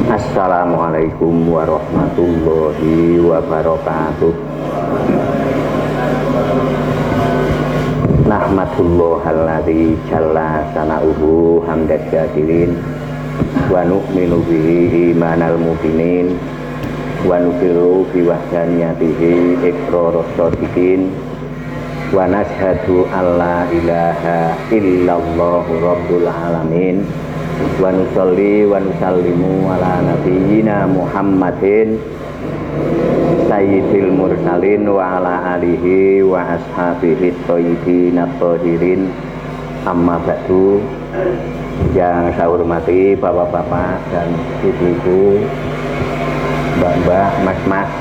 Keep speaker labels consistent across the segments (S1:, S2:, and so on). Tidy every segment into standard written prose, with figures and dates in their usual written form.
S1: Assalamualaikum warahmatullahi wabarakatuh. Nahmadullahilladzi jalla sana'uhu hamdad jadilin wa nu'minu bihi imanal mubinin wa nukiru bi wahdaniyatihi iqraras shadiqin wa nashhadu alla ilaha illallahu rabbul alamin wa nusalli wa nusallimu ala nabiyyina Muhammadin sayyidil mursalin wa ala alihi wa ashabihi thayyibin at-thahirin. Amma ba'du. Yang saya hormati bapak-bapak dan ibu-ibu, mbak-mbak, mas-mas,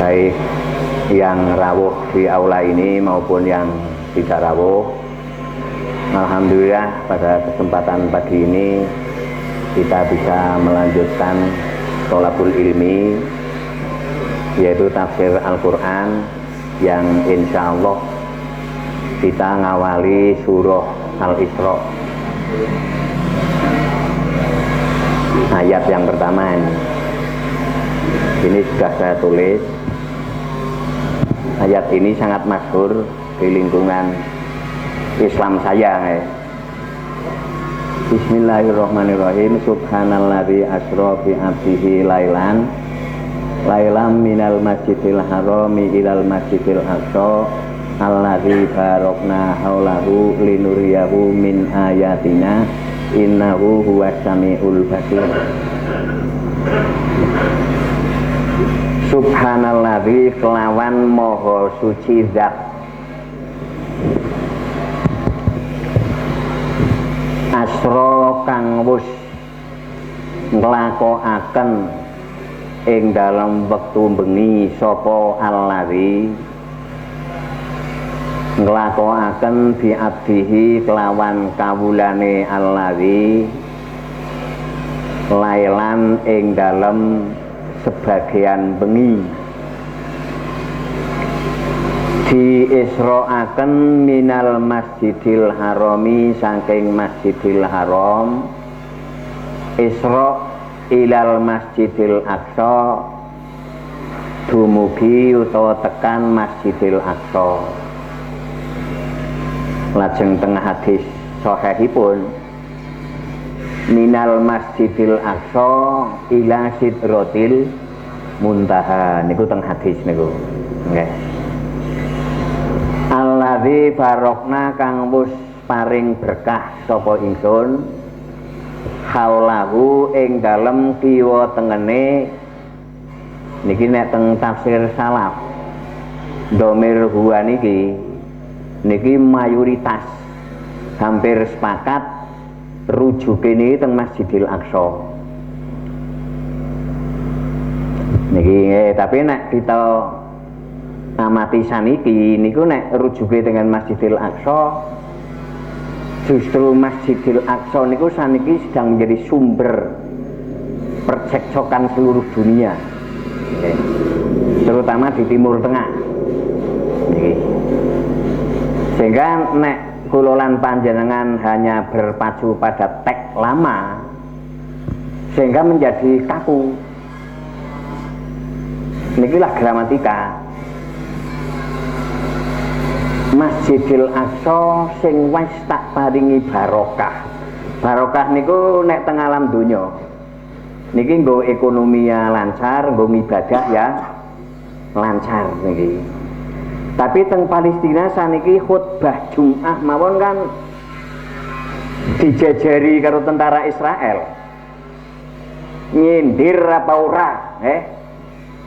S1: baik yang rawuh di aula ini maupun yang tidak rawuh. Alhamdulillah pada kesempatan pagi ini kita bisa melanjutkan tholabul ilmi, yaitu tafsir Al-Quran, yang insya Allah kita ngawali surah Al-Isra, ayat yang pertama ini sudah saya tulis. Ayat ini sangat masyhur di lingkungan Islam saya. Bismillahirrahmanirrahim. Subhanalladzi asra bi 'abdihi lailan minal masjidil harami ilal masjidil aqsa alladzi barakna haulahu linuriyahu min ayatina innahu huwas samiul basir. Subhanalladzi kelawan maha suci zat asra kang wus nglakokaken ing dalam wektu bengi sapa allazi nglakokaken bi abdihi kelawan kawulane allazi lailan ing dalem sebagian bengi diisro'aken minal masjidil harami saking masjidil haram isro' ilal masjidil aqsa dumugi utawa tekan masjidil aqsa. Lajeng tengah hadis sahihipun minal masjidil aqsa ila sidratil muntaha niku teng hadis niku nggih. Alladzi barokna kang wus paring berkah sapa ingsun haulahu ing dalem kiwa tengene niki nek teng tafsir salaf domir huwa niki mayoritas hampir sepakat rujuke niki teng Masjidil Aqsa niki tapi nek kita amati saniki niku nek rujuke dengan Masjidil Aqsa, justru Masjidil Aqsa niku saniki sedang menjadi sumber percekcokan seluruh dunia, terutama di Timur Tengah. Sehingga nek kula lan panjenengan hanya berpacu pada teks lama, sehingga menjadi kaku. Nikilah gramatika. Masjidil Aqsa sing wis tak paringi barokah. Barokah niku nek teng alam donya niki nggo ekonomi ya lancar, nggo ibadah ya lancar niki. Tapi teng Palestina saniki khutbah Jumat mawon kan dijajari karo tentara Israel. Nyindir apa ora?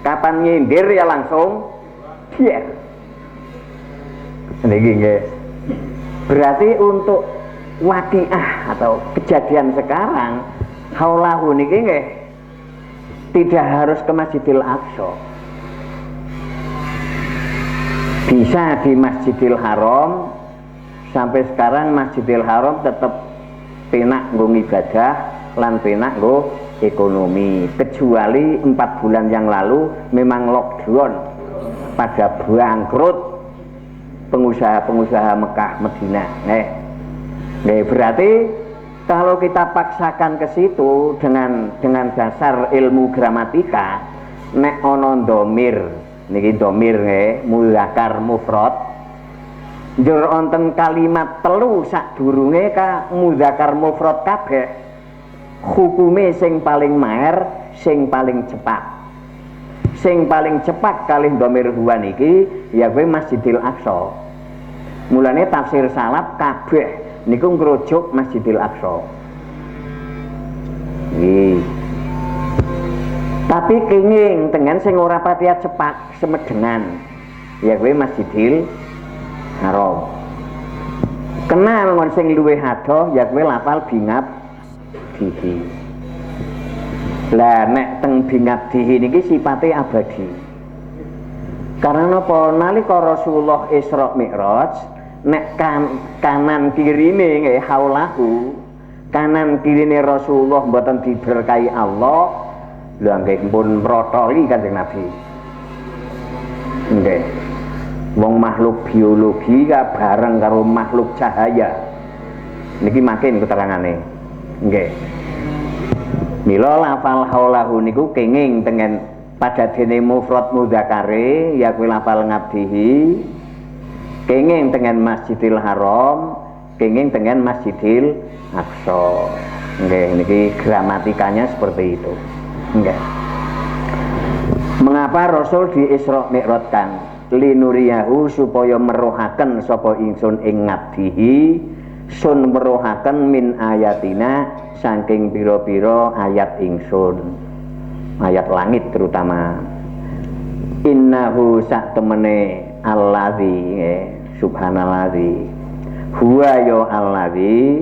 S1: Kapan nyindir ya langsung biar. Niki nggih. Berarti untuk waqiah atau kejadian sekarang haulahu niki nggih tidak harus ke Masjidil Aqsa. Bisa di Masjidil Haram. Sampai sekarang Masjidil Haram tetap penak nggo ibadah lan penak nggo ekonomi. Kecuali 4 bulan yang lalu memang lockdown pada bangkrut pengusaha-pengusaha Mekah Medina. Berarti Kalau kita paksakan ke situ dengan dasar ilmu gramatika, nek ana domir, niki domir nggih, muzakkar mufrad. Njur wonten kalimat telu sadurunge ka muzakkar mufrad kabeh. Hukume sing paling maher, sing paling cepat. Sing paling cepat kalih domir huwa niki ya kuwi Masjidil Aqsa. Mulane tafsir salaf kabeh niku ngrujuk Masjidil Aqsa. Tapi kenging dengan sing ora patia cepat semedengan. Ya kuwi Masjidil Haram. Kenal ngon sing luwih adoh ya kuwi lafal bingab dihi. Lah nek teng bingab dihi niki sipate abadi. Karena napa nalika Rasulullah Isra Mi'raj nek kanan kirine nggih haulahu, kanan kirine Rasulullah mboten diberkahi Allah, lha nggih pun mrotoli Kanjeng Nabi. Nggih. Wong makhluk biologi ka bareng karo makhluk cahaya. Niki makin keterangane. Nggih. Mila lafal haulahu niku kenging tengen padadene mufrad mudzakkare ya kuwi lafal ngabdihi. Kenging dengan Masjidil Haram, kenging dengan Masjidil Aqsa. Nggih, niki gramatikanya seperti itu. Nggih. Mengapa Rasul di Isra Mi'rajkan? Linuriyahu supaya meruhaken sapa ingsun ing ngabdihi, sun meruhaken min ayatina saking pira-pira ayat ingsun. Ayat langit terutama. Innahu sak temene alladzi subhanalladzi huwa ya alladzi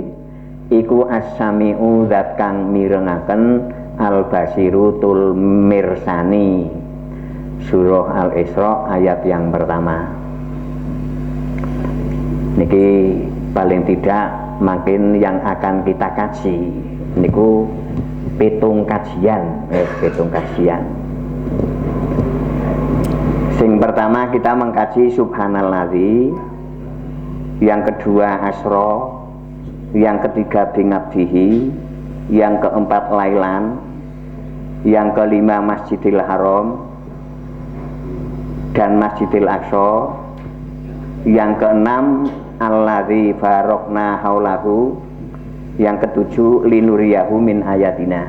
S1: iku as-sami'u zat kang mirengaken al-basiru tul mirsani. Surah Al-Isra ayat yang pertama. Niki paling tidak makin yang akan kita kaji niku pitung kajian, pitung kajian. Sing pertama kita mengkaji subhanalladzi, yang kedua asra, yang ketiga bingabdihi, yang keempat lailan, yang kelima Masjidil Haram dan Masjidil Aqsa, yang keenam alladzi barokna haulahu, yang ketujuh linuriyahu min ayatina.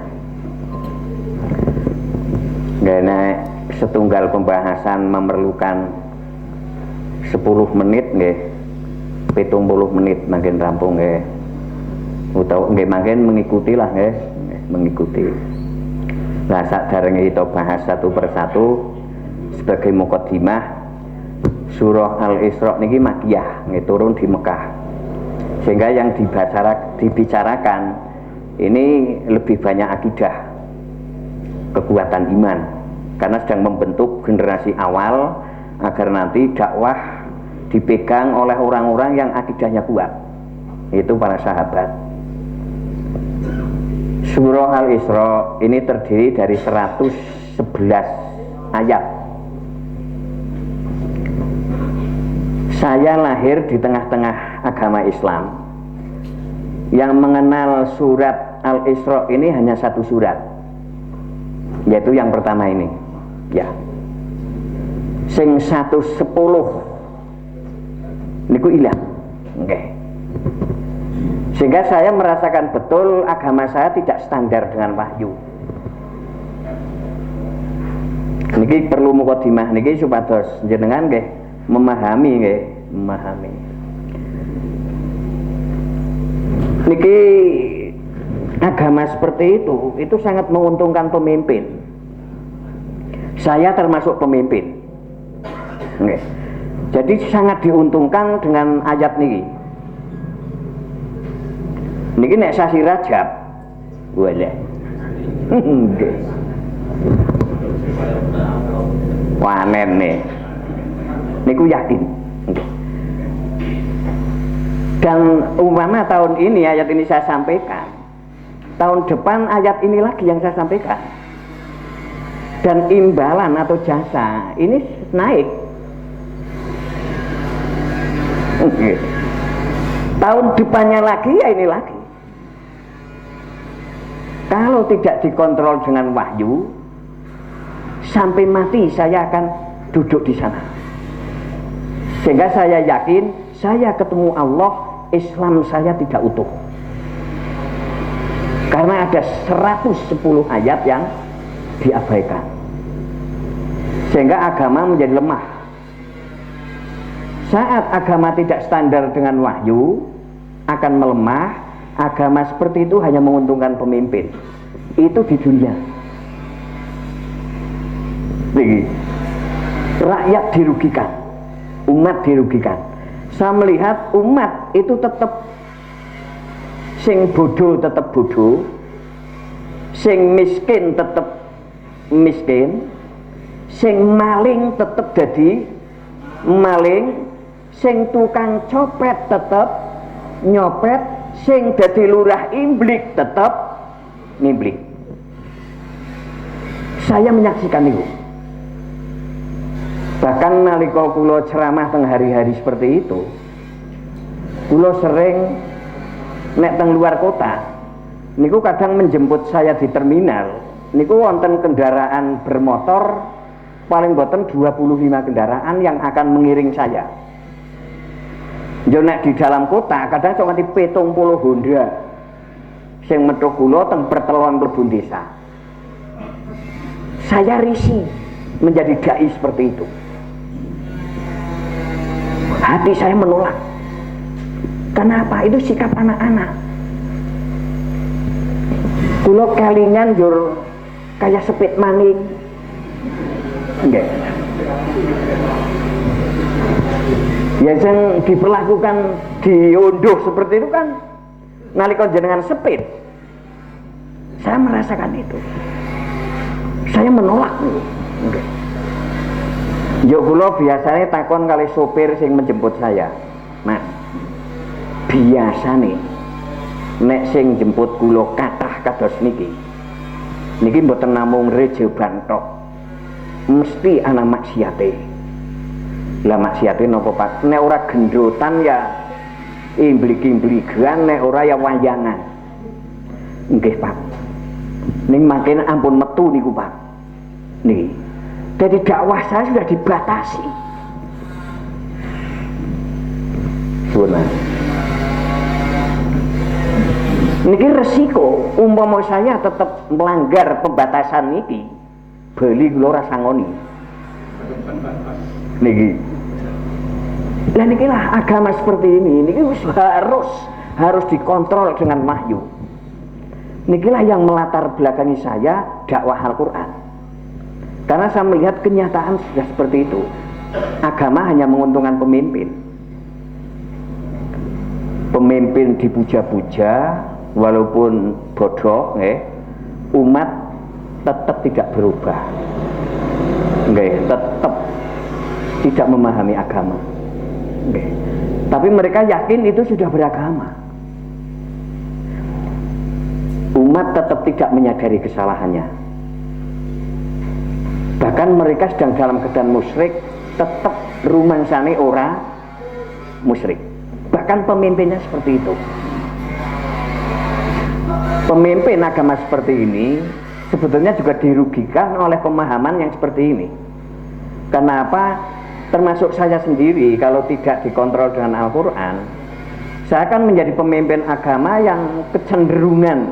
S1: Karena setunggal pembahasan memerlukan 10 menit nggih, 70 menit makin rampung nggih. Utawa nggih makin mengikuti lah nggih, mengikuti. Lah saderenge kita bahas satu persatu sebagai mukadimah, surah Al-Isra niki Makkiyah, nggih turun di Mekah. Sehingga yang dibicarakan ini lebih banyak akidah, kekuatan iman, karena sedang membentuk generasi awal agar nanti dakwah dipegang oleh orang-orang yang akidahnya kuat, yaitu para sahabat. Surah Al-Isra ini terdiri dari 111 ayat. Saya lahir di tengah-tengah agama Islam. Yang mengenal surat Al-Isra ini hanya satu surat, yaitu yang pertama ini. Ya. Sing 110 niku ilang. Nggih. Sehingga saya merasakan betul agama saya tidak standar dengan wahyu. Niki perlu mukadimah niki supados jenengan nggih memahami nggih, memahami. Niki agama seperti itu sangat menguntungkan pemimpin. Saya termasuk pemimpin. Nggih. Jadi sangat diuntungkan dengan ayat niki. Niki nek sasi Rajab, boleh. Nggih. Wanen nih. Niku yakin. Nggih. Dan umpama tahun ini ayat ini saya sampaikan, tahun depan ayat ini lagi yang saya sampaikan. Dan imbalan atau jasa ini naik. Tahun depannya lagi ya ini lagi. Kalau tidak dikontrol dengan wahyu, sampai mati saya akan duduk di sana. Sehingga saya yakin saya ketemu Allah, Islam saya tidak utuh. Karena ada 110 ayat yang diabaikan. Sehingga agama menjadi lemah. Saat agama tidak standar dengan wahyu, akan melemah. Agama seperti itu hanya menguntungkan pemimpin. Itu di dunia. Jadi, rakyat dirugikan, umat dirugikan. Saya melihat umat itu tetap, sing bodoh tetap bodoh, sing miskin tetap miskin, sing maling tetap jadi maling, sing tukang copet tetap nyopet, sing dadi lurah imblik tetap nimblik. Saya menyaksikan itu. Bahkan nalika kula ceramah teng hari-hari seperti itu, kula sering nek teng luar kota niku kadang menjemput saya di terminal niku wonten kendaraan bermotor paling boten 25 kendaraan yang akan mengiring saya. Yo nek di dalam kota kadang sok nganti 70 Honda sing metu kula teng perteluan mlebu desa. Saya risih menjadi dai seperti itu. Hati saya menolak. Kenapa? Itu sikap anak-anak. Kula kelingan jur kayak sepit maning. Nggih. Ya yang diperlakukan diunduh seperti itu kan nalika jenengan sepit. Saya merasakan itu. Saya menolak itu. Okay. Yo kula biasanya takon kali sopir sing menjemput saya. Mas, biasane nek sing jemput kula kathah kados niki. Niki mboten namung rejeban tok. Mesti ana maksiate. Lah maksiate napa Pak? Nek ora gendrotan ya imblik-imblikan, nek ora ya wayangan. Nggih Pak. Ning makin ampun metu niku Pak. Niki. Jadi dakwah saya sudah dibatasi. Sunan. Niki resiko umpama saya tetap melanggar pembatasan niki, beli kula rasa ngoni. Niki. Dan inilah agama seperti ini harus dikontrol dengan wahyu. Inilah yang melatar belakangi saya dakwah Al-Quran. Karena saya melihat kenyataan sudah seperti itu. Agama hanya menguntungkan pemimpin. Pemimpin dipuja-puja, walaupun bodoh, umat tetap tidak berubah. Tetap tidak memahami agama. Tapi mereka yakin itu sudah beragama. Umat tetap tidak menyadari kesalahannya. Bahkan mereka sedang dalam keadaan musyrik, tetap rumangsane ora musyrik. Bahkan pemimpinnya seperti itu. Pemimpin agama seperti ini sebetulnya juga dirugikan oleh pemahaman yang seperti ini. Kenapa? Termasuk saya sendiri, kalau tidak dikontrol dengan Al-Quran, saya akan menjadi pemimpin agama yang kecenderungan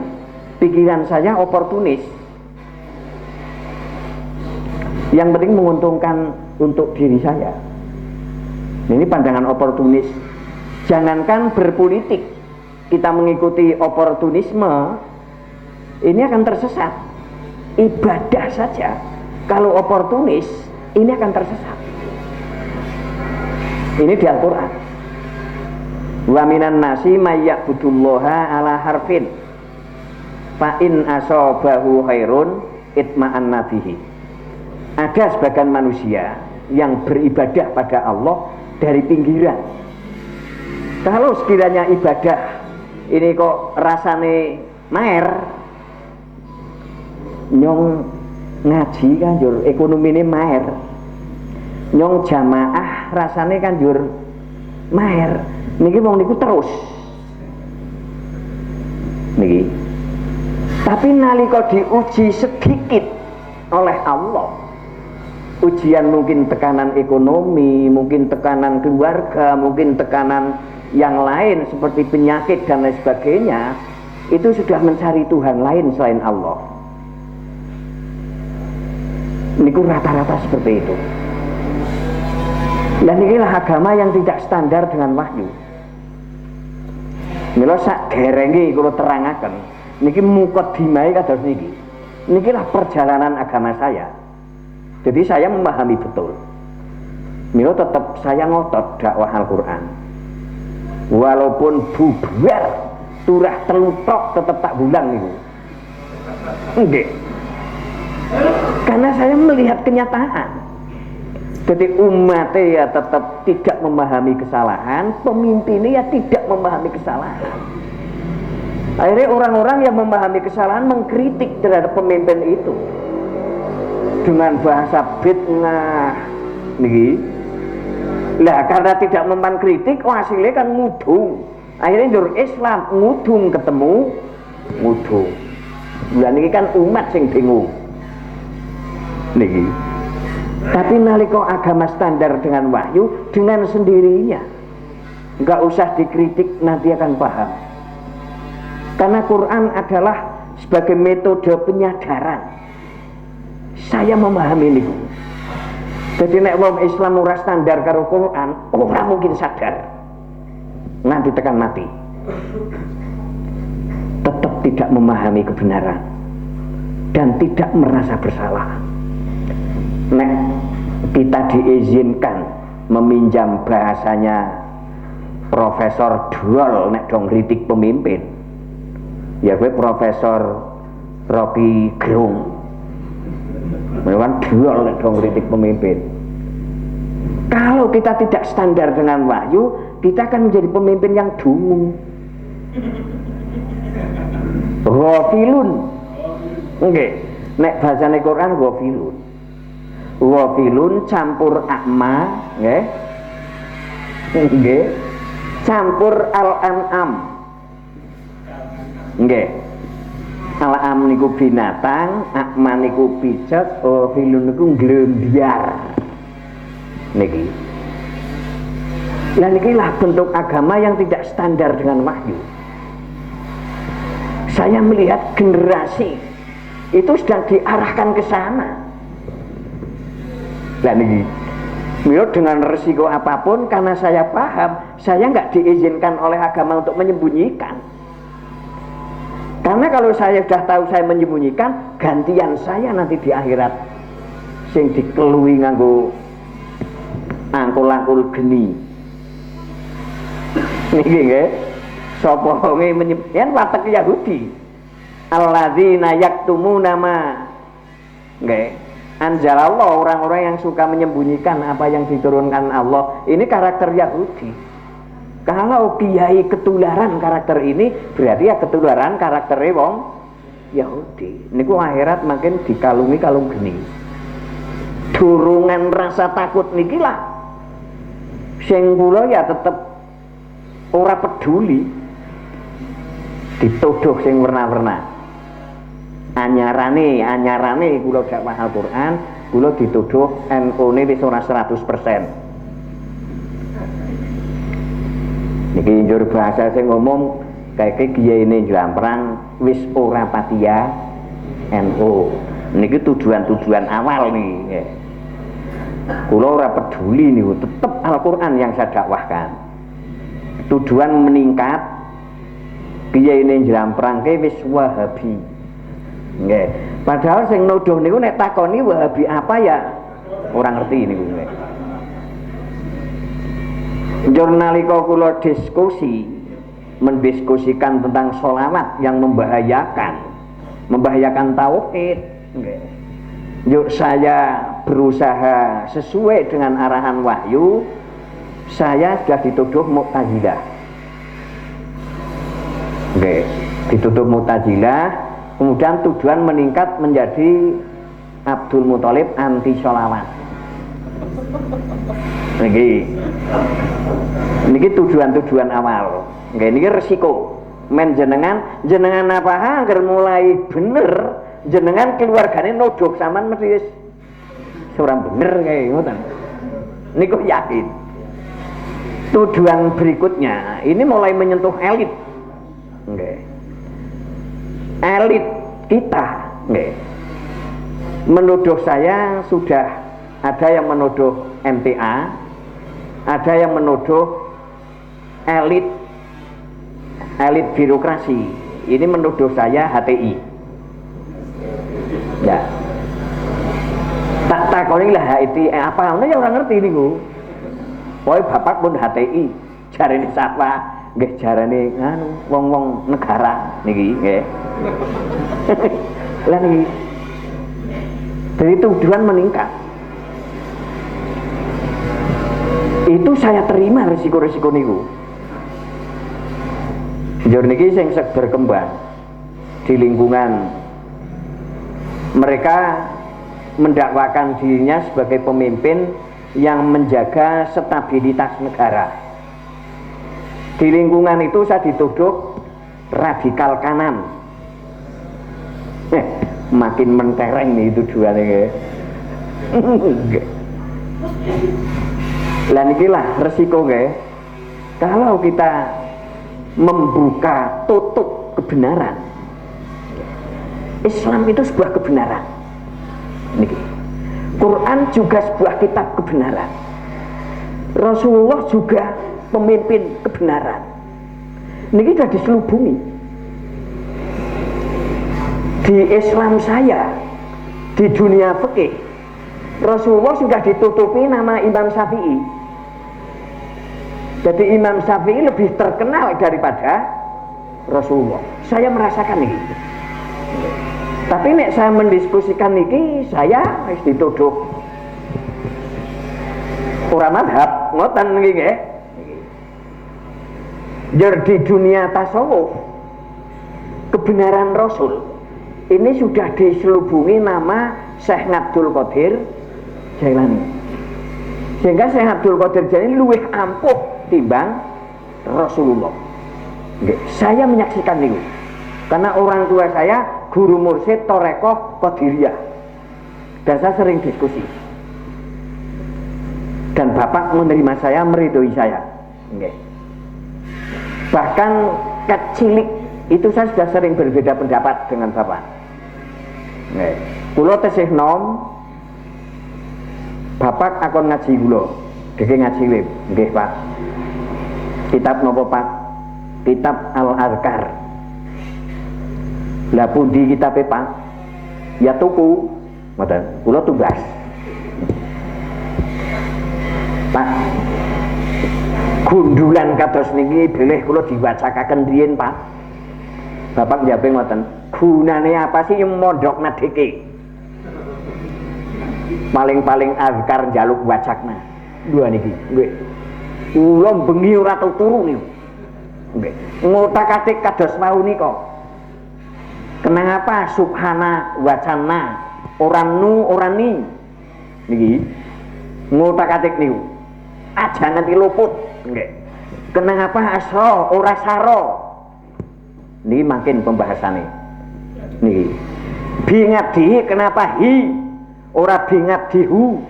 S1: pikiran saya oportunis. Yang penting menguntungkan untuk diri saya. Ini pandangan oportunis. Jangankan berpolitik, kita mengikuti oportunisme, ini akan tersesat. Ibadah saja, kalau oportunis, ini akan tersesat. Ini di Al-Quran. Wa minan nasi may ya'budullaha ala harfin fa in asabahu khairun itma'anna bihi. Ada sebagian manusia yang beribadah pada Allah dari pinggiran. Kalau sekiranya ibadah ini kok rasane maer, nyong ngaji kan jur ekonomine maer, nyong jamaah rasane kan jur maer, niki wong niku terus niki. Tapi nalika diuji sedikit oleh Allah, ujian mungkin tekanan ekonomi, mungkin tekanan keluarga, mungkin tekanan yang lain seperti penyakit dan lain sebagainya, itu sudah mencari Tuhan lain selain Allah. Ini rata-rata seperti itu. Dan inilah agama yang tidak standar dengan wahyu. Mila sak derenge kula terangaken, niki mukadimah kados niki. Nikilah perjalanan agama saya. Jadi saya memahami betul. Mila tetap saya ngotot dakwah Al-Qur'an. Walaupun bubar turah telutok tetap tak bulang niku. Nggih. Karena saya melihat kenyataan. Jadi umatnya ya tetap tidak memahami kesalahan, pemimpinnya ya tidak memahami kesalahan. Akhirnya orang-orang yang memahami kesalahan mengkritik terhadap pemimpin itu dengan bahasa fitnah niki. Lah karena tidak mempan kritik, hasilnya kan ngudung. Akhirnya jur Islam ngudung ketemu ngudung. Lah niki kan umat sing bingung. Niki. Tapi nalika agama standar dengan wahyu dengan sendirinya, enggak usah dikritik, nanti akan paham. Karena Quran adalah sebagai metode penyadaran. Saya memahami ini. Jadi nek wong Islam ora standar karo Quran, ora mungkin sadar. Nanti tekan mati. Tetap tidak memahami kebenaran dan tidak merasa bersalah. Nek kita diizinkan meminjam bahasanya Profesor Duol nek dong kritik pemimpin, ya gue Profesor Rocky Gerung memang Duol nek dong kritik pemimpin. Kalau kita tidak standar dengan wahyu, kita akan menjadi pemimpin yang dungu, ghafilun. Nggih, nek bahasane Quran ghafilun. Wafilun campur akma, nggih. Nggih. Campur al-an'am. Nggih. Al-am niku binatang, akma niku picet, wafilun niku nglembyar. Niki. Lah nikilah bentuk agama yang tidak standar dengan wahyu. Saya melihat generasi itu sedang diarahkan ke sana. Lah niki, mila dengan resiko apapun, karena saya paham, saya nggak diizinkan oleh agama untuk menyembunyikan. Karena kalau saya sudah tahu saya menyembunyikan, gantian saya nanti di akhirat sing dikeluhi nganggo angkul-angkul geni. Niki nggih, sapa wonge menyembunyikan watek Yahudi. Alladzina yaktumuna ma, nggih. Anjalallah, orang-orang yang suka menyembunyikan apa yang diturunkan Allah. Ini karakter Yahudi. Kalau kiai ketularan karakter ini, berarti ya ketularan karakter wong Yahudi. Niku akhirat makin dikalungi kalung geni. Dorongan rasa takut nikilah sing kula ya tetep ora peduli dituduh sing werna-werna. Anyarane kula dakwah Al-Qur'an, kula dituduh NU-ne wis ora 100%. Niki njur bahasa sing ngomong kayak kiyaine Jlamprang wis ora patia NU. Niki tujuan-tujuan awal nih. Kula ora peduli niku, tetep Al-Qur'an yang saya dakwahkan. Tujuan meningkat, kiyaine Jlamprang ke wis Wahabi. Nggih. Padahal sing nuduh niku nek takoni Wahabi apa ya ora ngerti niku nggih. Jurnalika kula diskusi mendiskusikan tentang sholawat yang membahayakan tauhid nggih. Yuk saya berusaha sesuai dengan arahan wahyu, saya sudah dituduh Mu'tazilah. Nggih, dituduh Mu'tazilah. Kemudian tujuan meningkat menjadi Abdul Muthalib anti sholawat. Niki tujuan-tujuan awal. Nggih, niki resiko. men jenengan apa angger mulai bener jenengan keluargane nodok sampean mesti wis ora bener kae ngoten. Niku yakin. Tujuan berikutnya ini mulai menyentuh elit. Nggih. Elit kita, nggih. Menuduh saya sudah ada yang menuduh MTA, ada yang menuduh elit birokrasi. Ini menuduh saya HTI. Ya. Tak takoni lah HTI apa ana ya ora ngerti niku. Pokoke bapak pun HTI, jarene sapa? Nggih jarene nganu wong-wong negara niki nggih. Lah niki. Dari tujuan meningkat. Itu saya terima resiko-resiko niku. Njur niki sing berkembang di lingkungan mereka mendakwakan dirinya sebagai pemimpin yang menjaga stabilitas negara. Di lingkungan itu saya dituduh radikal kanan. Makin mentereng nih tujuannya. Lah nikilah resiko nggih. Kalau kita membuka tutup kebenaran, Islam itu sebuah kebenaran. Niki. Quran juga sebuah kitab kebenaran. Rasulullah juga pemimpin kebenaran. Niki sudah diselubungi. Di Islam saya, di dunia fikih, Rasulullah sudah ditutupi nama Imam Syafi'i. Jadi Imam Syafi'i lebih terkenal daripada Rasulullah. Saya merasakan ini. Tapi nek saya mendiskusikan niki, saya harus dituduh ora madhab, ngoten niki nggih. Jadi di dunia tasawuf, kebenaran Rasul ini sudah diselubungi nama Syekh Abdul Qadir Jailani. Sehingga Syekh Abdul Qadir Jailani luwih ampuh timbang Rasulullah. Nggih, saya menyaksikan niku. Karena orang tua saya guru mursyid Torekoh Qadiriyah. Dan saya sering diskusi. Dan bapak menerima saya, meridhoi saya. Nggih. Bahkan kecilik itu saya sudah sering berbeda pendapat dengan bapak. Nggih. Kula tesih nom bapak akan ngaji kula. Dhewe ngaji wib. Nggih, Pak. Kitab napa, Pak? Kitab Al-Azkar. Lah pundi kitabe, Pak? Ya tuku. Ngoten. Kula tugas. Pak, gundulan kados niki bilih kula diwacakaken riyen, Pak. Bapak njabe ngoten. Gunane apa sih mondok nadeke? Paling-paling azkar njaluk wacakna. Dua niki, nggih. Kula bengi ora turu niku. Nggih. Ngotak-atik kados mau nika. Kenapa subhana wacana orang nu orang ni niki ngotak-atik niku aja nganti luput nggih. Kenapa asra ora saro niki makin pembahasannya niki. Bingat di kenapa hi ora bingat di hu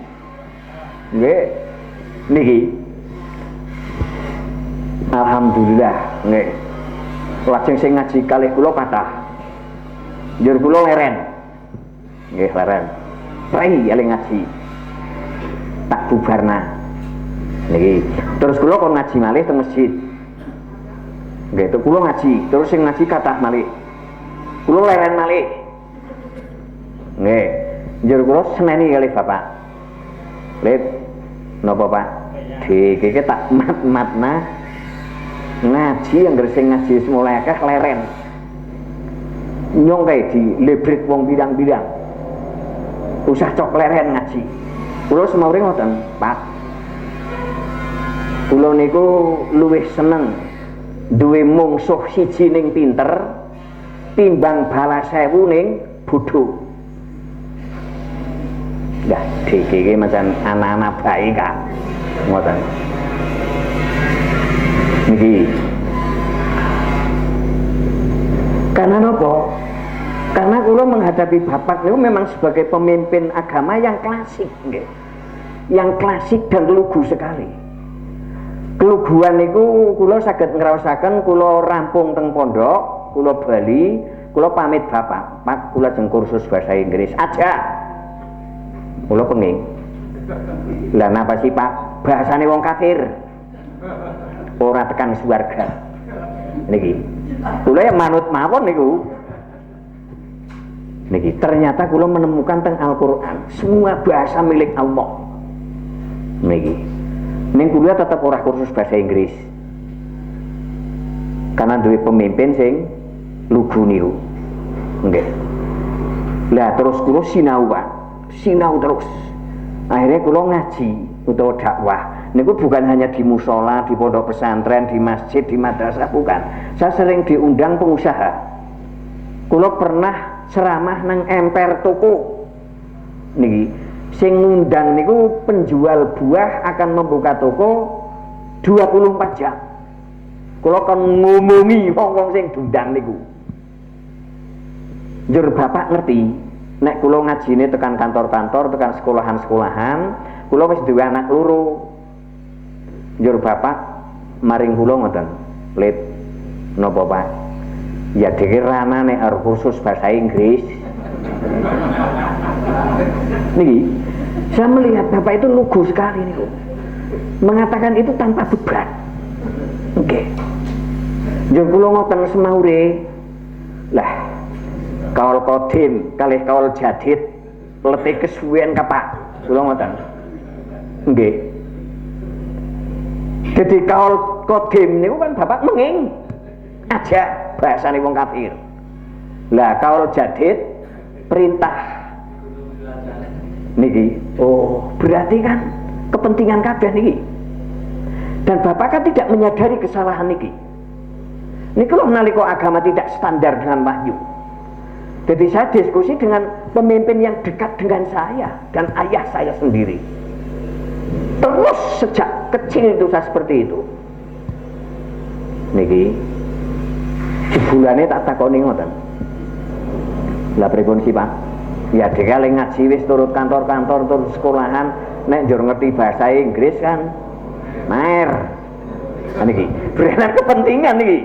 S1: nggih niki. Alhamdulillah nggih. Lajeng sing ngaji kalih kula kathah. Njur kula leren. Nggih, leren. Rai eling ngaji. Tak bubarna. Niki. Terus kula kon ngaji malih teng masjid. Nggih, itu kula ngaji, terus sing ngaji kathah malih. Kula leren malih. Nggih. Njur kula seneni kalih Bapak. Lip, napa Pak? Dikeke tak mat-matna ngaji anggere sing ngaji wis mulai akeh leren. Nyong kae di lebret wong bidang-bidang. Usah cok leren ngaji. Kula semawure ngoten, Pak. Kula niku luwih seneng duwe mungsuh siji ning pinter timbang balas 1000 ning bodho. Lah, iki macam anak-anak baik Kak. Ngoten. Niki menghadapi bapak niku memang sebagai pemimpin agama yang klasik nggih. Yang klasik dan lugu sekali. Keluguan niku kula saged ngraosaken kula rampung teng pondok, kula bali, kula pamit bapak, Pak kula jeng kursus bahasa Inggris aja. Kula penging. Lah napa sih Pak? Bahasane wong kafir. Ora tekan swarga. Niki. Kula ya manut mawon niku. Niki ternyata kula menemukan teng Al-Qur'an semua bahasa milik Allah. Niki. Ning kula tetep ora kursus bahasa Inggris. Karena duwe pemimpin sing lugu niku. Nggih. Lah terus kula sinau terus. Akhirnya kula ngaji utawa dakwah. Niku bukan hanya di musola, di pondok pesantren, di masjid, di madrasah, bukan. Saya sering diundang pengusaha. Kula pernah ceramah nang emper toko. Niki, sing ngundang niku penjual buah akan membuka toko 24 jam. Kula kon ngomongi wong-wong sing diundang niku. Njur bapak ngerti, nek kula ngajine tekan kantor-kantor, tekan sekolahan-sekolahan, kula wis duwe anak loro. Njur bapak maring kula ngoten, "Lit, napa Pak? Ya dhewe ranane arep kursus bahasa Inggris." Niki, saya melihat bapak itu lugu sekali niku. Mengatakan itu tanpa beban. Oke. Njur kula ngoten semaure. Lah, kaul kodim kalih kaul jadid letih kesuwen kapak. Kula ngoten. Nggih. Jadi kaul kodim niku kan bapak menging aja bahasane wong kafir. Lah kaul jadid perintah niki. Oh, berarti kan kepentingan kabeh niki. Dan bapak kan tidak menyadari kesalahan niki. Niki lho nalika agama tidak standar dengan wahyu. Jadi saya diskusi dengan pemimpin yang dekat dengan saya dan ayah saya sendiri. Terus sejak kecil itu saya seperti itu. Niki sebulannya tak takoni ngoten. Lah pripun sih Pak? Ya dhewe ngaji wis turut kantor-kantor, turut sekolahan, nek njur ngerti bahasa Inggris kan maer. Niki benar kepentingan niki.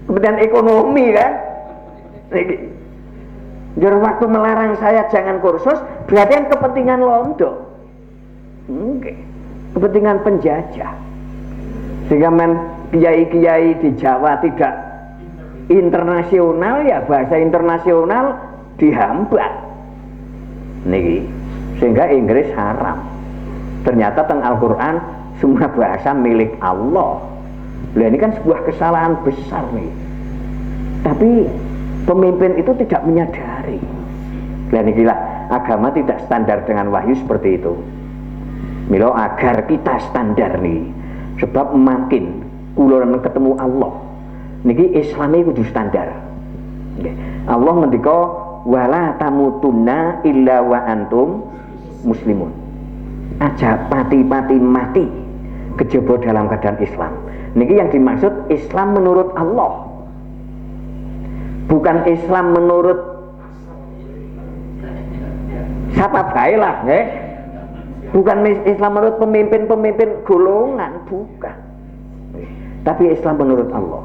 S1: Kepentingan ekonomi kan. Niki. Njur waktu melarang saya jangan kursus, berarti kan kepentingan londo. Oke. Kepentingan penjajah. Sehingga kiai-kiai di Jawa tidak internasional, ya bahasa internasional dihambat. Niki. Sehingga Inggris haram. Ternyata teng Al-Qur'an semua bahasa milik Allah. Lah ini kan sebuah kesalahan besar nih. Tapi pemimpin itu tidak menyadari. Lah nikilah agama tidak standar dengan wahyu seperti itu. Milo agar kita standar nih. Sebab makin kula ketemu Allah. Niki Islam kudu standar. Allah ngendika wala tamutunna illa wa antum muslimun. Aja pati-pati mati kejaba dalam keadaan Islam. Niki yang dimaksud Islam menurut Allah. Bukan Islam menurut siapa bae lah, nggih. Bukan Islam menurut pemimpin-pemimpin golongan, bukan. Tapi Islam menurut Allah.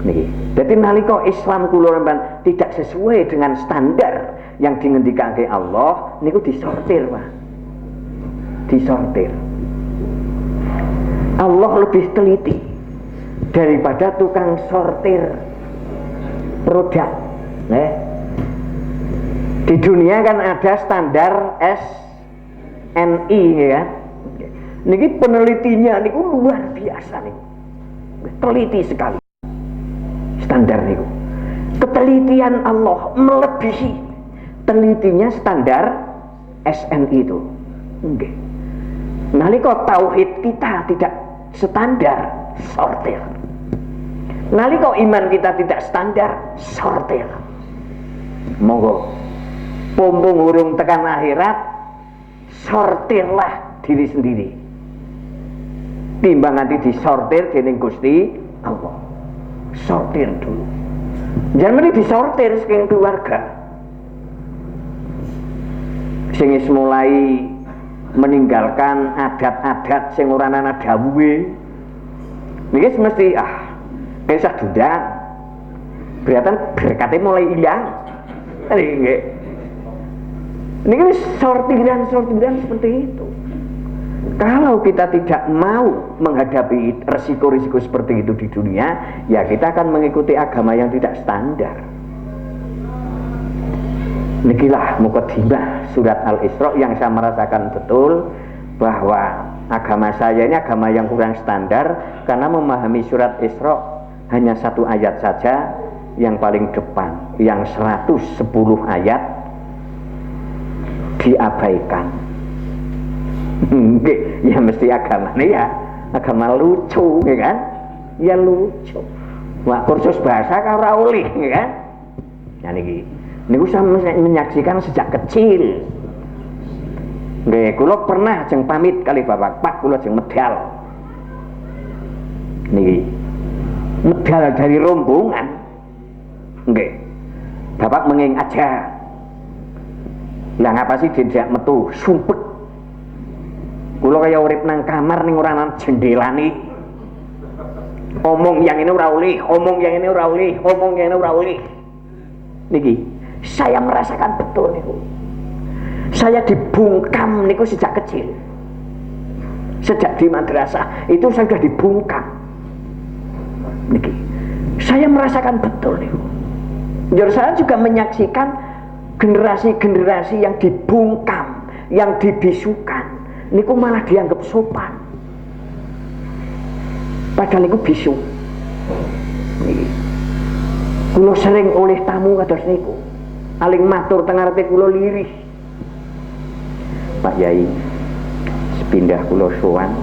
S1: Niki. Jadi nalika Islam kula tidak sesuai dengan standar yang dingendikake Allah, niku disortir, Pak. Disortir. Allah lebih teliti daripada tukang sortir produk. Di dunia kan ada standar SNI ya. Niki penelitinya niku luar biasa nih. Teliti sekali. Standar niku. Ketelitian Allah melebihi telitinya standar SNI itu. Nggih. Nalika tauhid kita tidak standar, sortir. Nalika iman kita tidak standar, sortir. Monggo pompong urung tekan akhirat, sortirlah diri sendiri. Timbang nanti disortir dening Gusti Allah. Sortir dulu. Jangan mesti disortir saking keluarga. Sing mulai meninggalkan adat-adat sing ora ana dawuhe. Niki mesti kisah dundang. Berarti berkatnya mulai hilang. Nggih. Niki sortiran seperti itu. Kalau kita tidak mau menghadapi risiko-risiko seperti itu di dunia, ya kita akan mengikuti agama yang tidak standar. Nikilah mukadimah surat Al-Isra yang saya merasakan betul bahwa agama saya ini agama yang kurang standar, karena memahami surat Isra hanya satu ayat saja yang paling depan, yang 110 ayat diabaikan. Ya mesti agama nih ya, agama lucu ya kan, ya lucu. Wah, kursus bahasa kau raulih ya kan. Nah niki saya menyaksikan sejak kecil. Nggih, kula pernah jeng pamit kali bapak, Pak kula jeng medal. Niki medal dari rombongan. Nggih. Bapak menging aja. Lah ngapa sih dijak metu sumpek. Kula kaya urip nang kamar ning ora ana jendelane. Omong yang ini ora oleh, omong yang ini ora oleh, omong yang ini ora oleh. Niki, saya merasakan betul niku. Saya dibungkam niku sejak kecil. Sejak di madrasah itu saya sudah dibungkam. Niki, saya merasakan betul niku. Jadi saya juga menyaksikan generasi-generasi yang dibungkam, yang dibisukan. Niku malah dianggap sopan. Padahal niku bisu. Niki. Kula sering oleh tamu kados niku. Aling matur teng ngarepe kula lirih. Pak Yai, sepindah kula sowan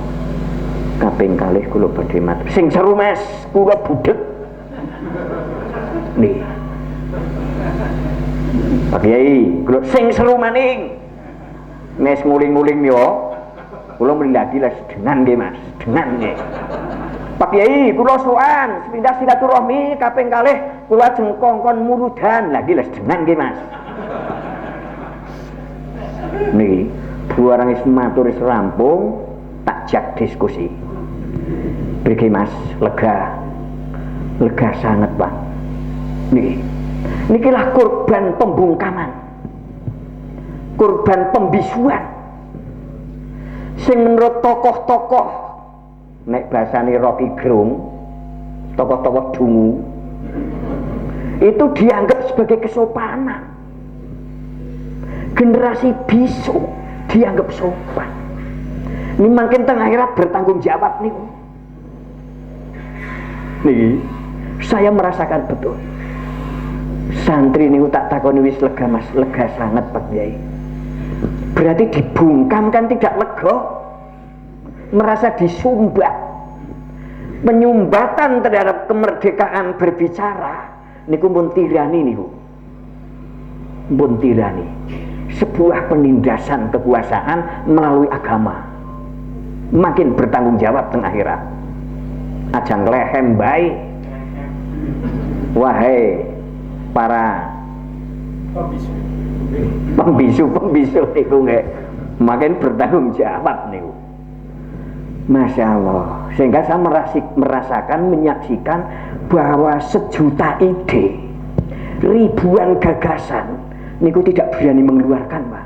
S1: kaping kalih kula badhe matur. Sing seru Mas, kula budhek. Nih. Pak Yai, kula sing seru maning. Nes nguling-nguling yo. Kula mrindadi lah sedengan nggih Mas, sedengan nggih. Pak Kiai, kula sowan sepindah silaturahmi kaping kalih kula ajeng kongkon murudan lagi lah sedengan nggih Mas. Niki buarang wis matur wis rampung, tak jak diskusi. Priki Mas, lega sangat Pak. Nikilah korban pembungkaman, korban pembisuan. Sing menurut tokoh-tokoh nek bahasane Rocky Gerung, tokoh-tokoh dungu itu dianggap sebagai kesopanan. Generasi bisu dianggap sopan. Ini makin tengah akhirat bertanggung jawab nih. Nih, saya merasakan betul. Santri niku tak takoni wis lega Mas, lega sangat Pak Kiai. Berarti dibungkam kan tidak lega, merasa disumbat. Penyumbatan terhadap kemerdekaan berbicara niku pun tirani niku, pun tirani, sebuah penindasan kekuasaan melalui agama. Makin bertanggung jawab teng akhirat. Ajang lehem baik. Wahai para pembisu niku nggih makin bertanggung jawab niku. Masya Allah, sehingga saya merasakan, menyaksikan bahwa sejuta ide, ribuan gagasan niku tidak berani mengeluarkan Pak,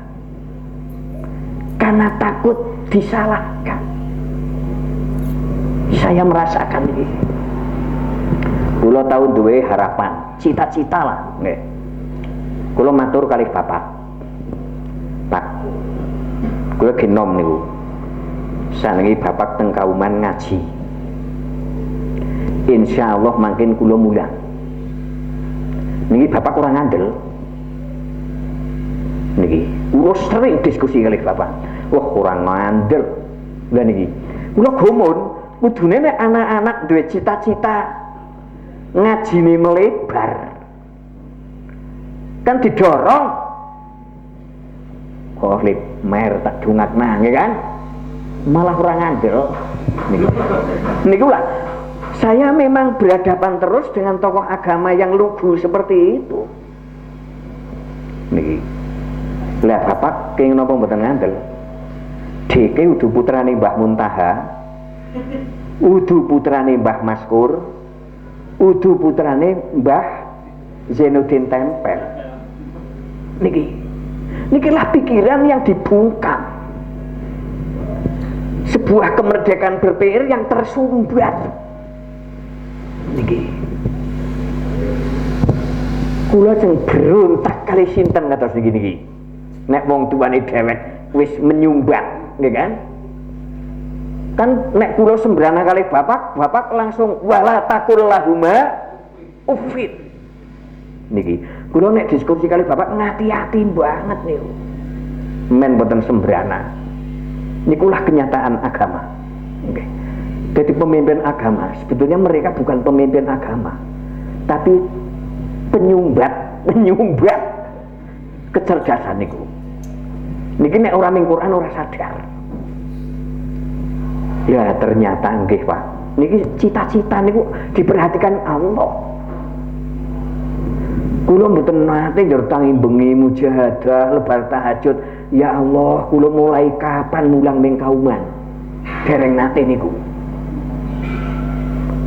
S1: karena takut disalahkan. Saya merasakan ini. Kula tahu duwe harapan, cita-cita lah nggih. Kula matur kalih Bapak. Pak, kula genom niku. Saniki Bapak teng kauman ngaji. Insyaallah makin kula mulang. Niki Bapak kurang andel. Niki, kula sering diskusi kalih Bapak. Wah, kurang andel. Lah niki, kula gumun kudune nek anak-anak duwe cita-cita ngajine melebar. Kan didorong. Oh, lip mer tak dungakna nggih kan? Malah kurang andel. Niku lah Saya memang berhadapan terus dengan tokoh agama yang lugu seperti itu. Niki. Lah bapak kenging napa mboten ngandel? Deke udu putrane Mbah Muntaha, udu putrane Mbah Maskur, udu putrane Mbah Zainuddin Tempel. Nikilah pikiran yang dibungkam. Sebuah kemerdekaan berpikir yang tersumbat. Niki. Kula jeng berontak kali sinten ngatos niki. Nek wong tuane dhewek wis menyumbat, nggih kan? Kan nek kula sembrana kali bapak langsung wala takul lahuma ufid. Niki, kula nek diskusi kali bapak ngati-ati banget niku. Men boten sembrana. Nikulah kenyataan agama. Nggih. Jadi pemimpin agama sebetulnya mereka bukan pemimpin agama, tapi penyumbat kecerdasan niku. Niki nek ora ming Quran ora sadar. Ya ternyata nggih Pak. Niki cita-cita niku diperhatikan Allah. Kula mboten nate njur tangi bengi mujahadah lebar tahajud. Ya Allah, kula mulai kapan mulang ning kauman? Dereng nate niku.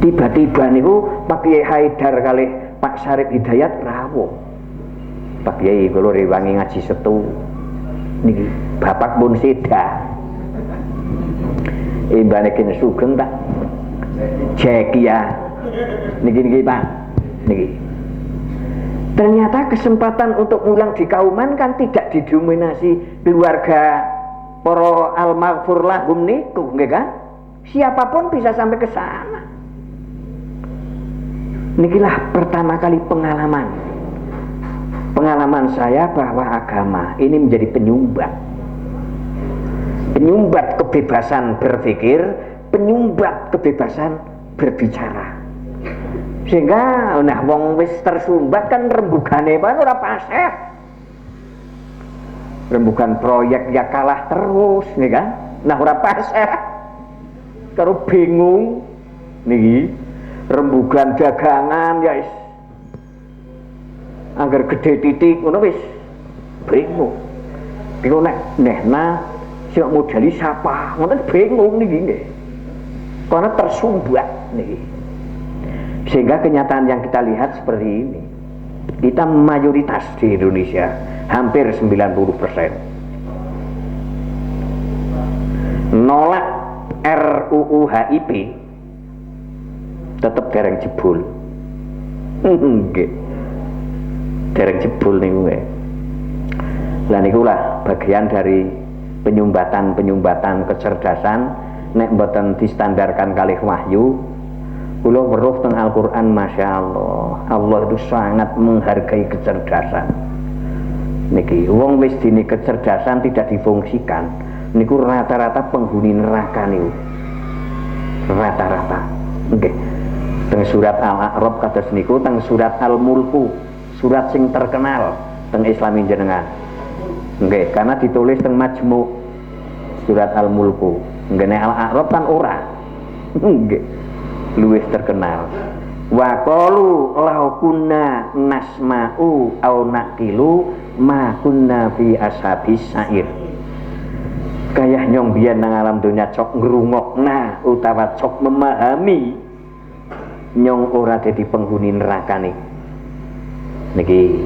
S1: Tiba-tiba niku Pak Kiai Haidar kalih Pak Syarif Hidayat rawuh. Pak Kiai kula rewangi ngaji setu. Niki bapak pun sedah. Imbane kene sugeng tak cek ya. Niki Pak. Niki. Ternyata kesempatan untuk mulang di kauman kan tidak didominasi keluarga para al-maghfur lahum niku, nggih kan? Siapapun bisa sampai ke sana. Nikilah pertama kali pengalaman saya bahwa agama ini menjadi penyumbat kebebasan berpikir, penyumbat kebebasan berbicara. Sehingga nah wong wis tersumbat kan rembugane pan ora paseh. Rembugan proyek ya kalah terus nih kan. Nah ora paseh. Karo bingung niki rembugan dagangan ya is anggar gede titik ngono wis bingung. Iku nek nehna sing modali sapa ngono bingung niki nggih. Karena tersumbat niki. Sehingga kenyataan yang kita lihat seperti ini. Kita mayoritas di Indonesia hampir 90% nolak RUU HIP tetap dereng jebul. Nggih. Dereng jebul niku nggih. Lah nikulah bagian dari penyumbatan kecerdasan nek mboten distandarkan kalih wahyu. Kula weruh teng Al-Qur'an Masya Allah itu sangat menghargai kecerdasan. Niki wong wis dini kecerdasan tidak difungsikan niku rata-rata penghuni neraka niku. Rata-rata. Nggih. Teng surat Al-A'raf kados niku, teng surat Al-Mulku, surat sing terkenal teng Islami jenengan. Nggih, karena ditulis teng Majmu' surat Al-Mulku. Nggih nek Al-A'raf kan ora. Nggih. Luwih terkenal. Wa qalu law kunna nasma'u au naqilu ma kunna fi ashabis sa'ir. Kayah nyong biyen nang alam dunya cok ngrungokna utawa cok memahami nyong ora dadi penghuni neraka niki.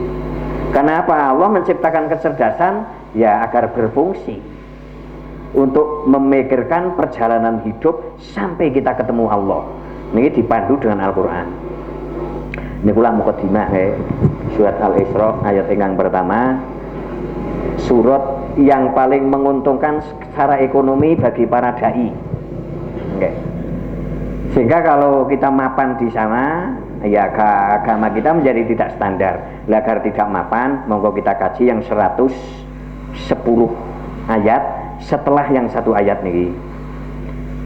S1: Kenapa Allah menciptakan kecerdasan? Ya agar berfungsi untuk memikirkan perjalanan hidup sampai kita ketemu Allah. Niki dipandu dengan Al-Qur'an. Nikulah mukadimah surat Al-Isra ayat yang pertama. Surat yang paling menguntungkan secara ekonomi bagi para dai. Okay. Sehingga kalau kita mapan di sana, ya agama kita menjadi tidak standar. Agar tidak mapan, monggo kita kaji yang 110 ayat setelah yang satu ayat niki.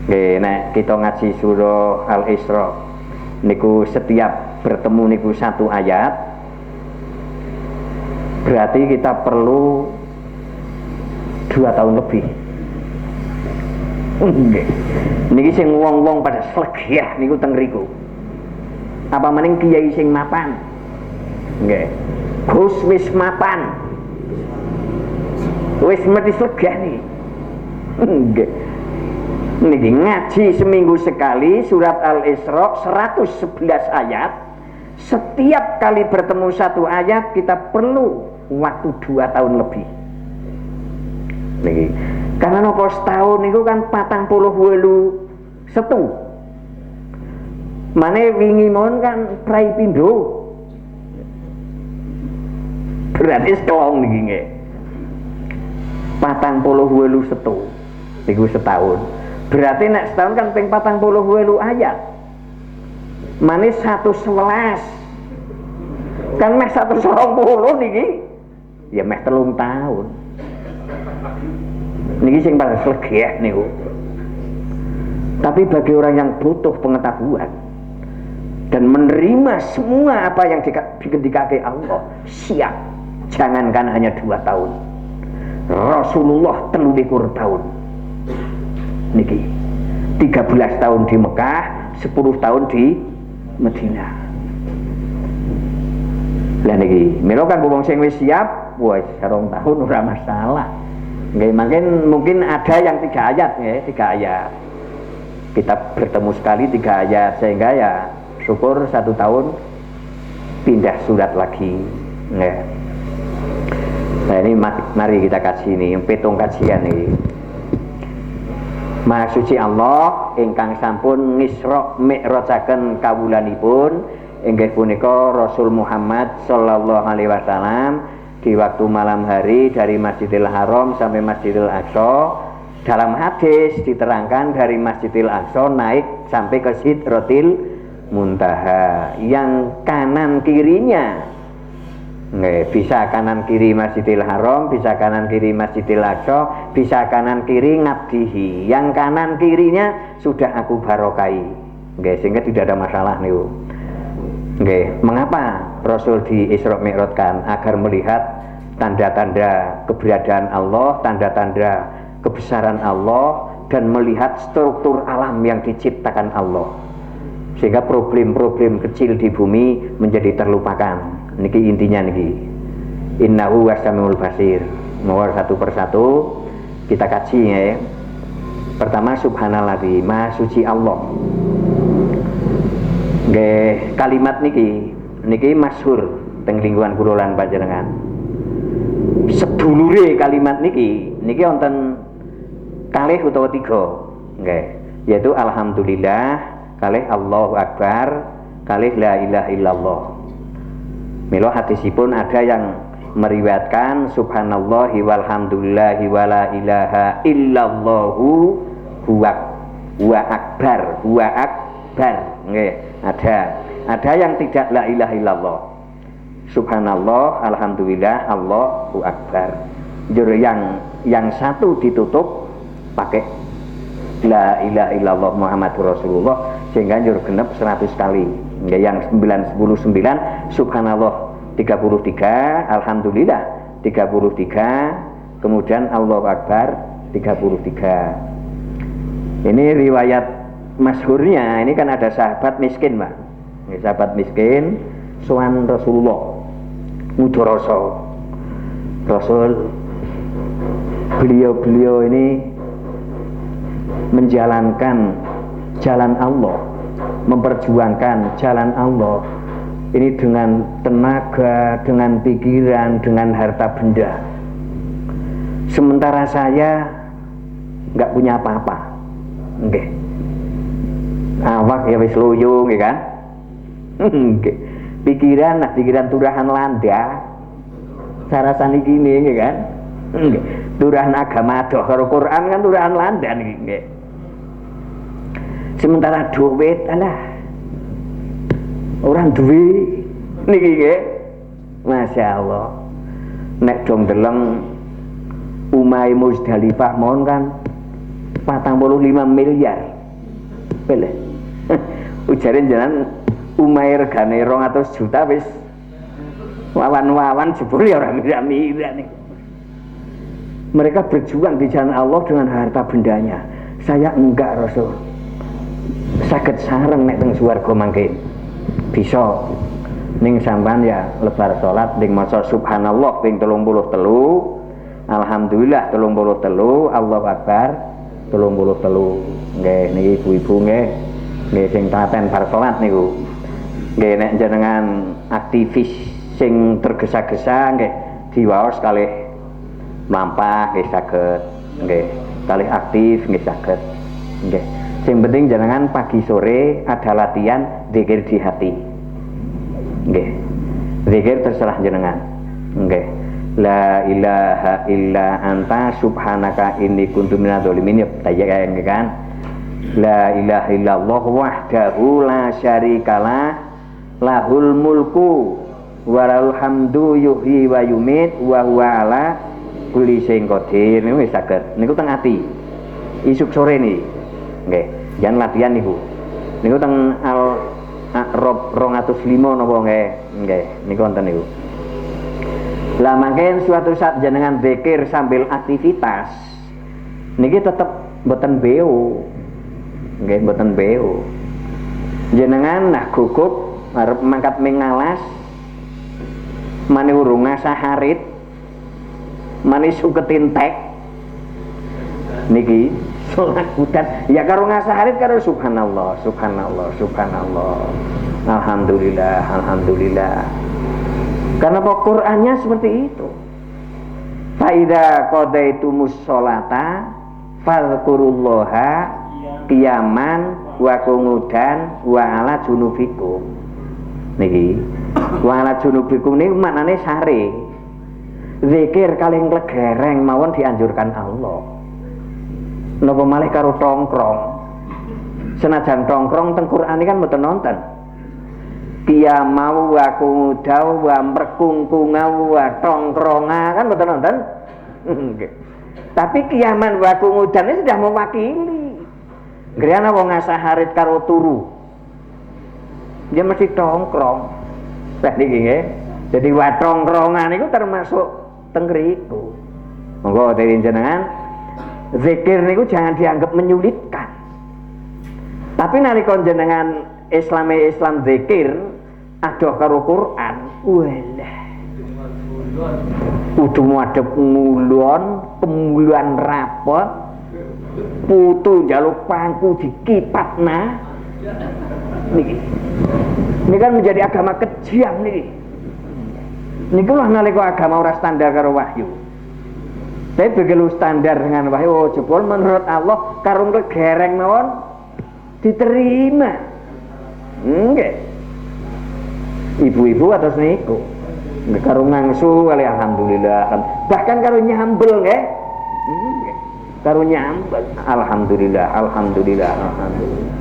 S1: Nek kita ngaji surah Al-Isra niku setiap bertemu niku satu ayat, berarti kita perlu 2 tahun lebih Nggih. Niki sing wong-wong pada slegah niku teng riku. Apa maning kiai sing mapan. Nggih. Gus wis mapan. Wis mesti slegah niki. Nggih. Niki ngaji seminggu sekali surat Al-Isra 111 ayat. Setiap kali bertemu satu ayat kita perlu waktu 2 tahun lebih. Niki. Karena nopo setahun niku kan 48 setu. Mane wingi mon kan prai pindho. Berarti sekelong niki nggih. 48 setu. Niku setahun. Berarti nek setahun kan ping 48 ayat. Mane 111. Kan meh 120 niki. Ya meh 3 tahun. Niki sing pada slegah niku. Tapi bagi orang yang butuh pengetahuan dan menerima semua apa yang dikehendaki Allah, siap. Jangankan hanya 2 tahun. Rasulullah 23 tahun. Niki 13 tahun di Mekah, 10 tahun di Madinah. Lah niki, mila kanggo wong sing wis siap, wis 2 tahun ora masalah. Nggih, mungkin ada yang 3 ayat ya, 3 ayat. Kita bertemu sekali 3 ayat sehingga ya syukur 1 tahun pindah surat lagi. Nggih. Nah ini mari kita kaji ini, petung kajian ini. Maha suci Allah ingkang sampun ngisra mi'rajaken kawulanipun inggih punika Rasul Muhammad sallallahu alaihi wasallam di waktu malam hari dari Masjidil Haram sampai Masjidil Aqsa. Dalam hadis diterangkan dari Masjidil Aqsa naik sampai ke Sidratil Muntaha, yang kanan kirinya bisa kanan kiri Masjidil Haram, bisa kanan kiri Masjidil Aqsa, bisa kanan kiri ngabdihi, yang kanan kirinya sudah aku barokai, sehingga tidak ada masalah nih. Mengapa Rasul di Isra Mi'rajkan? Agar melihat tanda-tanda keberadaan Allah, tanda-tanda kebesaran Allah, dan melihat struktur alam yang diciptakan Allah, sehingga problem-problem kecil di bumi menjadi terlupakan. Niki intinya niki. Innahu wasamiul basir. Nomor satu persatu kita kaji ya. Pertama, subhanallah, maha suci Allah. Nggih, kalimat niki masyhur teng lingkungan kula lan panjenengan. Sedulure kalimat niki wonten kalih utawa 3, nggih, yaitu alhamdulillah, kalih Allahu Akbar, kalih la ilaha illallah. Mila hadisipun ada yang meriwayatkan subhanallahi walhamdulillahi wala ilaha illallahu huwa akbar, nggih. Ada yang tidak la ilaha illallah. Subhanallah, alhamdulillah, Allahu akbar. Juru yang satu ditutup pakai la ilaha illallah Muhammadur Rasulullah, sehingga juru genep 100 kali. Yang 99 subhanallah 33, alhamdulillah 33, kemudian Allahu akbar 33. Ini riwayat masyhurnya, ini kan ada sahabat miskin, Pak. Ini sahabat miskin sowan Rasulullah mudoroso. Rasul, beliau ini menjalankan jalan Allah, memperjuangkan jalan Allah ini dengan tenaga, dengan pikiran, dengan harta benda. Sementara saya nggak punya apa-apa, nggih. Awak ya wis loyo, nggih kan? Nggih. Pikiran turahan landa. Cara saniki nggih kan? Nggih. Turahan agama doh karo Quran kan turahan landa niki, nggih. Sementara duit alah orang duwe niki nggih. Masya Allah. Nek dong deleng Umay Muzdalifah mohon kan 45 miliar. Pilih. Ujarin jalan Umay regane 200 juta wis wawan-wawan jebul ya ora mira-mira nih. Mereka berjuang di jalan Allah dengan harta bendanya. Saya enggak Rasul. Saged sareng nek teng swarga mangke. Bisa. Ning sampean ya lebar salat ning maca subhanallah ping 33, alhamdulillah 33, Allahu akbar 33. Nggih niki ibu-ibu nggih sing klaten bar salat niku. Nggih nek jenengan aktivis sing tergesa-gesa nggih diwaos kalih mlampah nggih saged. Nggih, kalih aktif nggih saged. Nggih. Sing penting jenengan pagi sore ada latihan zikir di hati. Nggih. Zikir terserah jenengan. Nggih. La ilaha illa anta subhanaka inni kuntu minadz zalimin. Ya kan. La ilaha illallah wahdahu la syarikalah lahul mulku wa lahul hamdu yuhyi wa yumit wa huwa ala kulli syai'in qadir. Niku wis saged. Niku teng ati. Isuk sore niki. Nggih, jangan latihan niku. Niku teng Al-A'raf 205 napa nggih? Nggih, niku wonten niku. Lah mangke suatu saat jenengan zikir sambil aktivitas niki tetep mboten beo. Nggih, mboten beo. Jenengan nah gugup arep mangkat mengalas mani urung ngasah harit mani suketin tek niki salat budan ya karo ngasah harit karo subhanallah subhanallah subhanallah alhamdulillah alhamdulillah. Karena Qur'annya seperti itu. Fa idza qadaitumus sholata fadhkurullaha qiyaman wa qu'udan wa ala junubikum. Niki wa ala junubikum niku maknane sare. Zikir kalih nglegereng mawon dianjurkan Allah. Napa malih karo tongkrong. Senajan tongkrong teng Qur'an iki kan mboten nonton. Qiyamau wa qu'udau wa merkungkungau wa tongkronga kan mboten nonton. Nggih. Tapi kiaman wa qu'udan ini sudah mewakili. Griyana wong ngasah harit karo turu. Dia mesti tongkrong. Lah niki nggih. Jadi wa tongkrongan niku termasuk teng ngriku. Monggo dari jenengan zikir niku jangan dianggap menyulitkan. Tapi nalika jenengan Islam zikir adoh karo Quran, walah. Kudu madhep ngulon, pemuluhan rapot, putu njaluk pangku dikipatna. Niki. Ini kan menjadi agama kejam niki. Niku lah nalika agama ora standar karo wahyu. Tapi begitu standar dengan wahyu, oh jebul menurut Allah karung kegereng mawon diterima. Nggih. Ibu-ibu atas niku. Nggih karo ngangsu kali alhamdulillah. Bahkan karo nyambel nggih. Nggih. Karo nyambel alhamdulillah, alhamdulillah, alhamdulillah.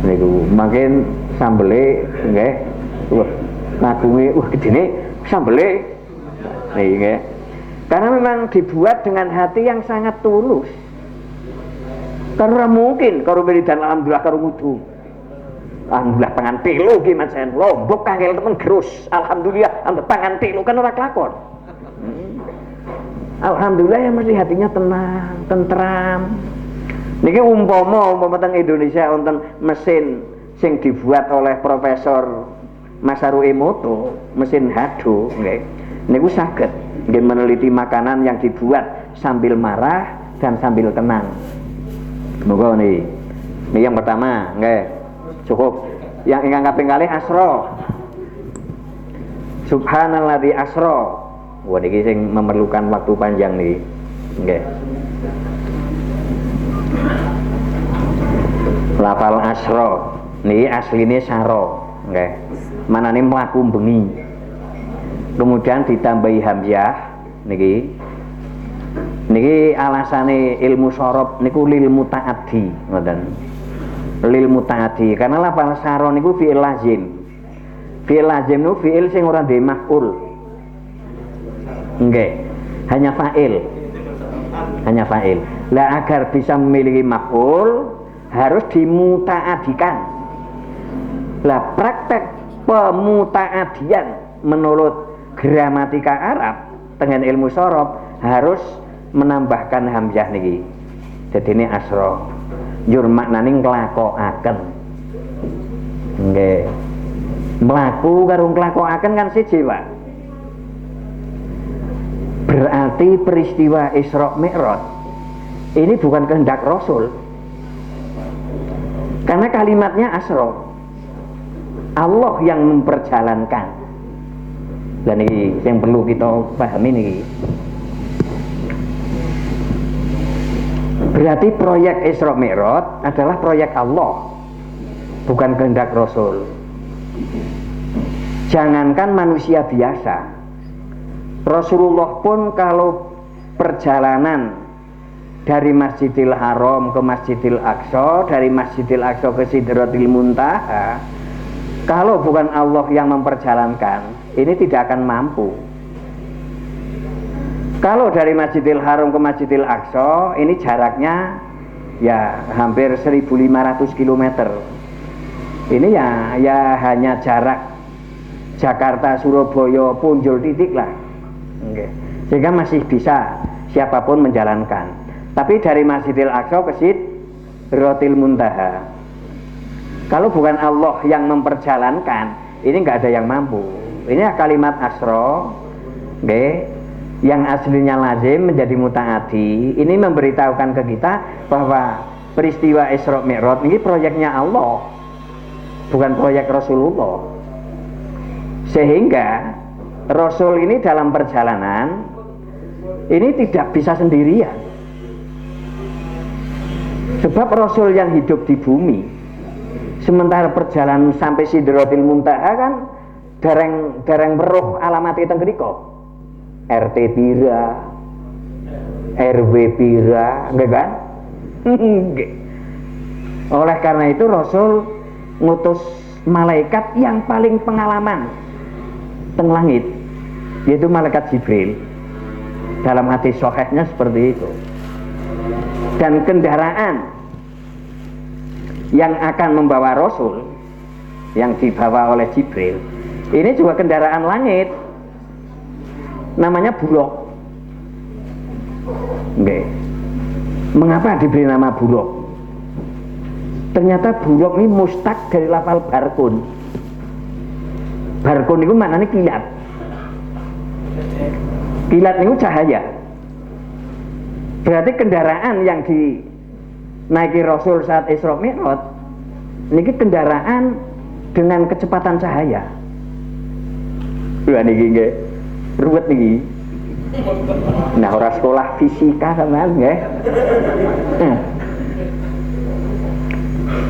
S1: Niku makin sambele nggih. Wah, ngagunge gedene sambele. Nggih. Karena memang dibuat dengan hati yang sangat tulus. Karena mungkin karo wiridan alhamdulillah karo wudu. Alhamdulillah pangan telu ki Mas Lombok kangel temen gerus. Alhamdulillah ambek pangan telu kan ora kelakon. Alhamdulillah ya mesti hatinya tenang, tentram. Niki umpama teng Indonesia wonten mesin sing dibuat oleh Profesor Masaru Emoto, mesin hado nggih. Niku saged nggih meneliti makanan yang dibuat sambil marah dan sambil tenang. Monggo niki. Niki yang pertama nggih. Cukup. Yang ingkang kaping kalih asra. Subhanalladzi asra. Wah niki sing memerlukan waktu panjang niki. Nggih. Lafal asra niki asline sara, nggih. Manane mlaku bengi. Kemudian ditambahi hamzah niki. Niki alasane ilmu sorob niku lil mutaaddi, ngoten. Lil mutaaddi karena lafal sara niku fi'il lazim. Fi'il lazim niku fi'il sing ora duwe maf'ul. Nggih. Hanya fa'il. Hanya fa'il. Lah agar bisa memiliki maf'ul harus dimutaadikan. Lah praktek pemutaadian menurut gramatika Arab dengan ilmu sorob harus menambahkan hamzah niki. Dadine asra. Njur maknane nglakokaken. Nggih. Mlaku karo nglakokaken kan siji, Pak. Berarti peristiwa Isra Mi'raj ini bukan kehendak Rasul. Karena kalimatnya asra. Allah yang memperjalankan. Dan ini yang perlu kita pahami nih. Berarti proyek Isra Mi'raj adalah proyek Allah, bukan kehendak Rasul. Jangankan manusia biasa, Rasulullah pun kalau perjalanan dari Masjidil Haram ke Masjidil Aqsa, dari Masjidil Aqsa ke Sidratil Muntaha, kalau bukan Allah yang memperjalankan, ini tidak akan mampu. Kalau dari Masjidil Haram ke Masjidil Aqsa, ini jaraknya ya hampir 1.500 km. Ini ya hanya jarak Jakarta, Surabaya, Punjul titik lah. Okay. Sehingga masih bisa siapapun menjalankan. Tapi dari Masjidil Aqsa ke Sidratil Muntaha, kalau bukan Allah yang memperjalankan, ini nggak ada yang mampu. Ini kalimat asra, okay, yang aslinya lazim menjadi mutaati. Ini memberitahukan ke kita bahwa peristiwa Isra Mi'raj ini proyeknya Allah, bukan proyek Rasulullah. Sehingga Rasul ini dalam perjalanan ini tidak bisa sendirian. Sebab Rasul yang hidup di bumi, sementara perjalanan sampai Sidratil Muntaha kan dereng weruh alamat teng mriku. RT pira, RW pira, nggih kan? Nggih. Oleh karena itu Rasul ngutus malaikat yang paling pengalaman teng langit, yaitu malaikat Jibril. Dalam hadis sahihnya seperti itu. Dan kendaraan yang akan membawa Rasul, yang dibawa oleh Jibril, ini juga kendaraan langit, namanya Buraq. Nggih. Mengapa diberi nama Buraq? Ternyata Buraq ini mustaq dari lafal barkun. Barkun itu maknanya kilat. Kilat itu cahaya. Berarti kendaraan yang dinaiki Rasul saat Isra Mi'raj ini kendaraan dengan kecepatan cahaya. Wah niki nggih ruwet niki. Nah, ora sekolah fisika sampean nggih.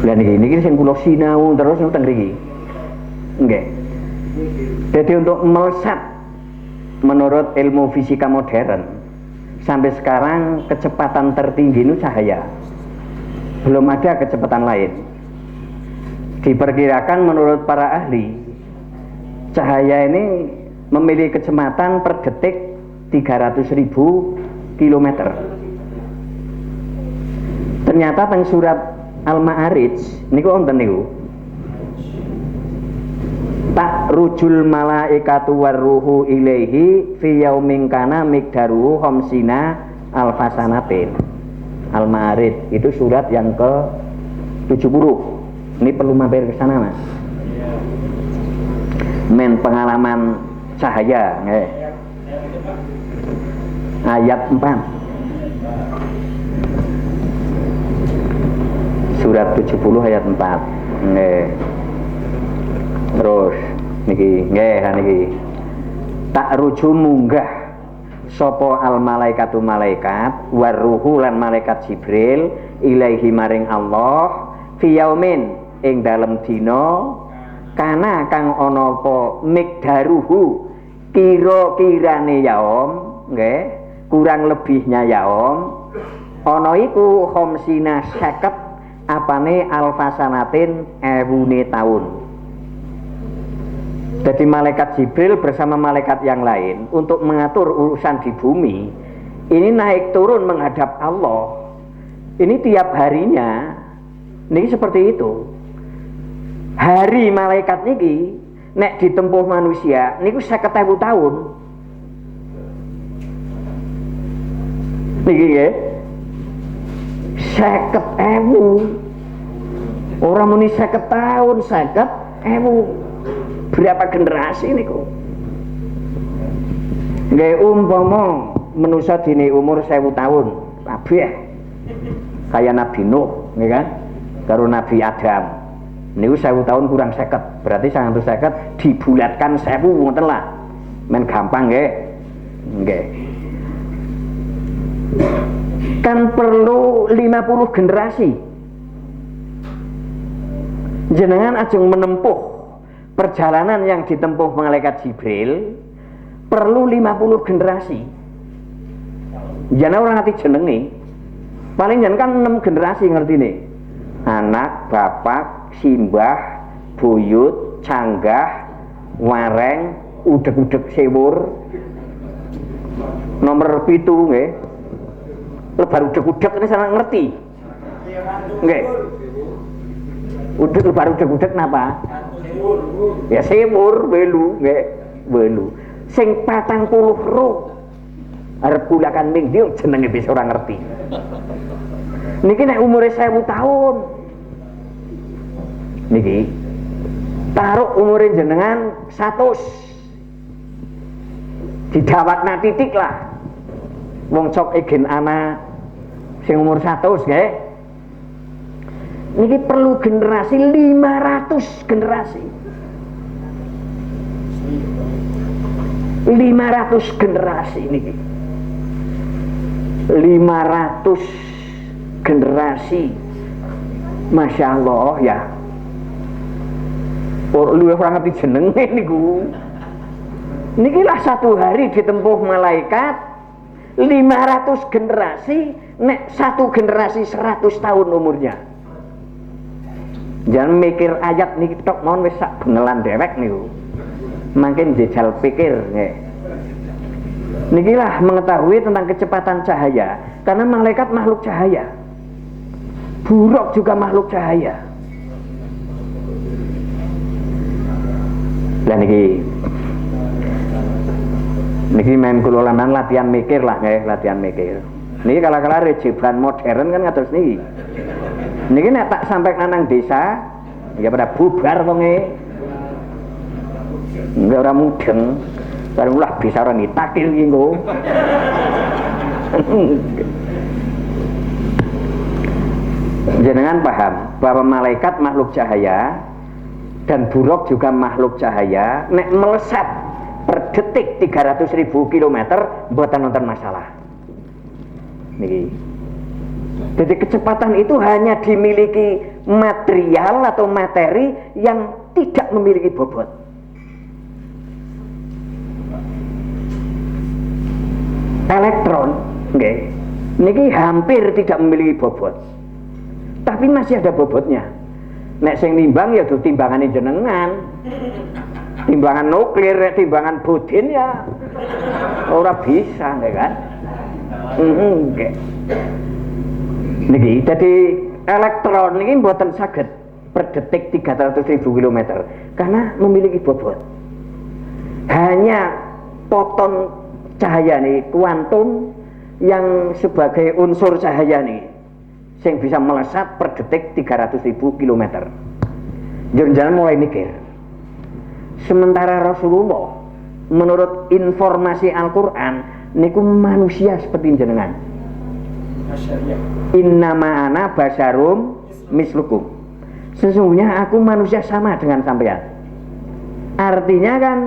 S1: Lah niki sing kula sinau terus teng mriki. Nggih. Jadi untuk melesat menurut ilmu fisika modern, sampai sekarang kecepatan tertinggi itu cahaya. Belum ada kecepatan lain. Diperkirakan menurut para ahli, cahaya ini memiliki kecepatan per detik 300.000 km. Ternyata teng surat Al-Ma'arij niku wonten niku. Tak rujul malaikatu warruhu ilaihi fi yaumin kana miqdaruhu khamsina alfasanatin. Al-Ma'arij itu surat yang ke 70. Ini perlu mampir ke sana, Mas. Men pengalaman cahaya, nggih. Ayat 4. Surat 70 ayat 4. Nggih. Terus niki nggih niki tak ruju munggah sapa al malaikatu malaikat waruhu lan malaikat Jibril ilaihi maring Allah fi yaumin ing dalem dina kana kang ana apa miqdaruhu kira-kirane yaum nggih kurang lebihnya yaum ana iku khamsina 50 apane alfasanatin ewune taun. Jadi malaikat Jibril bersama malaikat yang lain untuk mengatur urusan di bumi ini naik turun menghadap Allah. Ini tiap harinya ini seperti itu. Hari malaikat niki nek ditempuh manusia niku 50.000 tahun. Niki nggih. 50.000. Orang muni 50 tahun, 50.000. Berapa generasi niku? Nggih umpama manusa dini umur 1000 tahun, kabeh kaya Nabi Nuh, nggih kan? Karo Nabi Adam. Niku 1000 tahun kurang 50, berarti 150 dibulatkan 1000 ngoten lah. Men gampang nggih. Nggih. Kan perlu 50 generasi. Jenengan ajeng menempuh perjalanan yang ditempuh malaikat Jibril perlu 50 generasi. Jangan orang ngerti jenenge. Paling jangan kan 6 generasi ngerti nih. Anak, bapak, simbah, buyut, canggah, wareng, udek-udek sewur. Nomor 7 nggih. Lebar udek-udek ini sangat ngerti. Nggih. Lebar udek-udek napa? Ya sewur, welu, nggih, welu. Sing 40 roh arep kulakan ning ndi jenenge wis ora ngerti. Niki nek umure 1000 tahun. Niki taruh umure jenengan 100. Didawakna titik lah. Wong cok egen ana sing umur 100 nggih. Niki perlu generasi 500 generasi. 500 generasi niki. 500 generasi. Masya Allah ya. Luwih ora ngerti jenenge niku. Niki lah satu hari ditempuh malaikat 500 generasi, nek satu generasi 100 tahun umurnya. Jangan mikir ayat niki tok mawon wis sak bengelan dewek niku. Makin jejal pikir nggih. Nikilah mengetahui tentang kecepatan cahaya, karena malaikat makhluk cahaya. Buruk juga makhluk cahaya. Dan niki main kulolanan latihan mikir lah nggih, latihan mikir. Niki kala-kala rejeban modern kan ngatos niki. Niki nek tak sampai nang desa, ya pada bubar wonge. Enggak ora mudeng. Baru lah bisa orang ditakil iki engko. Jenengan paham bahwa malaikat makhluk cahaya dan buruk juga makhluk cahaya, nek melesat per detik 300.000 km mboten wonten masalah. Niki. Jadi kecepatan itu hanya dimiliki material atau materi yang tidak memiliki bobot. Elektron, nggih, niki hampir tidak memiliki bobot, tapi masih ada bobotnya. Nek sing nimbang ya timbangane jenengan, timbangan nuklir, timbangan bodin ya, ora bisa, nggih kan? Nggih. Niki, jadi elektron niki mboten saged per detik 300.000 km karena memiliki bobot. Hanya foton cahaya nih, kuantum yang sebagai unsur cahaya nih, yang bisa melesat per detik 300.000 km. Jangan mulai mikir. Sementara Rasulullah menurut informasi Al-Quran niku manusia seperti jenengan. Innama ana basyarum mislukum. Sesungguhnya aku manusia sama dengan sampean. Artinya kan